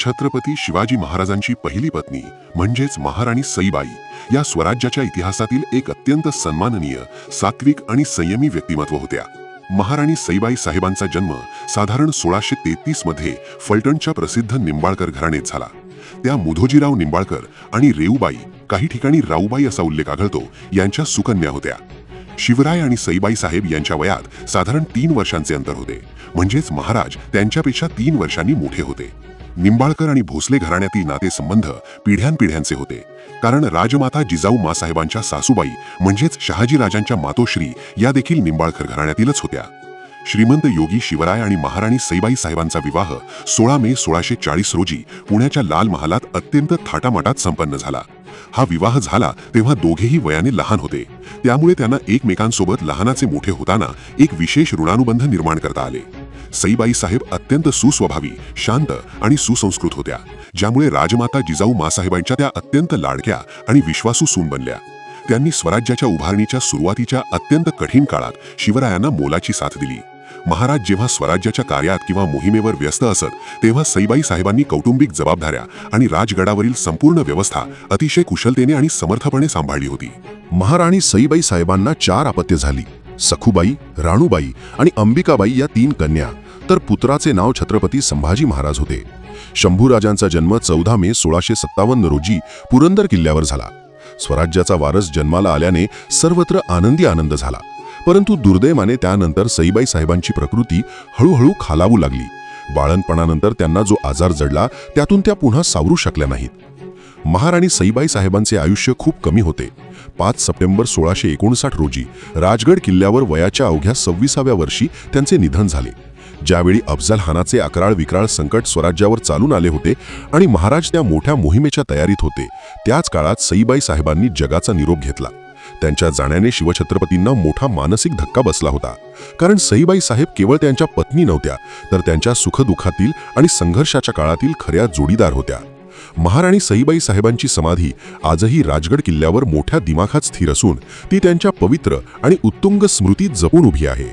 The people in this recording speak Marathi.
छत्रपती शिवाजी महाराजांची पहिली पत्नी म्हणजेच महाराणी सईबाई या स्वराज्याच्या इतिहासातील एक अत्यंत सन्माननीय, सात्विक आणि संयमी व्यक्तिमत्व होत्या. महाराणी सईबाई साहेबांचा जन्म साधारण 1633 मध्ये फलटणच्या प्रसिद्ध निंबाळकर घराण्यात झाला. त्या मुधोजीराव निंबाळकर आणि रेऊबाई, काही ठिकाणी राऊबाई असा उल्लेख आढळतो, यांच्या सुकन्या होत्या. शिवराय आणि सईबाई साहेब यांच्या वयात साधारण 3 वर्षांचे अंतर होते, म्हणजेच महाराज त्यांच्यापेक्षा 3 वर्षांनी मोठे होते. निंबाळकर आणि भोसले घराण्यातील नातेसंबंध पिढ्यानपिढ्यांचे होते, कारण राजमाता जिजाऊ मासाहेबांच्या सासूबाई म्हणजेच शहाजीराजांच्या मातोश्री या देखील निंबाळकर घराण्यातीलच होत्या. श्रीमंत योगी शिवराय आणि महाराणी सईबाई साहेबांचा विवाह 16 मे 1640 रोजी पुण्याच्या लाल महालात अत्यंत थाटामाटात संपन्न झाला. हा विवाह झाला तेव्हा दोघेही वयाने लहान होते, त्यामुळे त्यांना एकमेकांसोबत लहानाचे मोठे होताना एक विशेष ऋणानुबंध निर्माण करता आले. सईबाई साहेब अत्यंत सुस्वभावी, शांत आणि सुसंस्कृत होत्या, ज्यामुळे राजमाता जिजाऊ मासाहेबांच्या त्या अत्यंत लाडक्या आणि विश्वासू सून बनल्या. त्यांनी स्वराज्याच्या उभारणीच्या सुरुवातीच्या अत्यंत कठीण काळात शिवरायांना मोलाची साथ दिली. महाराज जेव्हा स्वराज्याच्या कार्यात किंवा मोहिमेवर व्यस्त असत, तेव्हा सईबाई साहेबांनी कौटुंबिक जबाबदाऱ्या आणि राजगडावरील संपूर्ण व्यवस्था अतिशय कुशलतेने आणि समर्थपणे सांभाळली होती. महाराणी सईबाई साहेबांना 4 अपत्ये झाली. सखुबाई, राणूबाई आणि अंबिकाबाई या 3 कन्या, तर पुत्राचे नाव छत्रपती संभाजी महाराज होते. शंभूराजांचा जन्म 14 मे 1657 रोजी पुरंदर किल्ल्यावर झाला. स्वराज्याचा वारस जन्माला आल्याने सर्वत्र आनंदी आनंद झाला. परंतु दुर्दैवाने त्यानंतर सईबाई साहेबांची प्रकृती हळूहळू खालावू लागली. बाळणपणानंतर त्यांना जो आजार जडला, त्यातून त्या पुन्हा सावरू शकल्या नाहीत. महाराणी सईबाई साहेबांचे आयुष्य खूप कमी होते. 5 सप्टेंबर 1659 रोजी राजगड किल्ल्यावर वयाच्या अवघ्या 26व्या वर्षी त्यांचे निधन झाले. ज्यावेळी अफजलखानाचे अकराळ विक्राळ संकट स्वराज्यावर चालून आले होते आणि महाराज त्या मोठ्या मोहिमेच्या तयारीत होते, त्याच काळात सईबाई साहेबांनी जगाचा निरोप घेतला. त्यांच्या जाण्याने शिवछत्रपतींना मोठा मानसिक धक्का बसला होता, कारण सईबाई साहेब केवळ त्यांच्या पत्नी नव्हत्या, तर त्यांच्या सुखदुःखातील आणि संघर्षाच्या काळातील खऱ्या जोडीदार होत्या. महाराणी सईबाई साहेबांची समाधी आजही राजगड किल्ल्यावर मोठ्या दिमाखात स्थिर असून ती त्यांच्या पवित्र आणि उत्तुंग स्मृतीत जपून उभी आहे.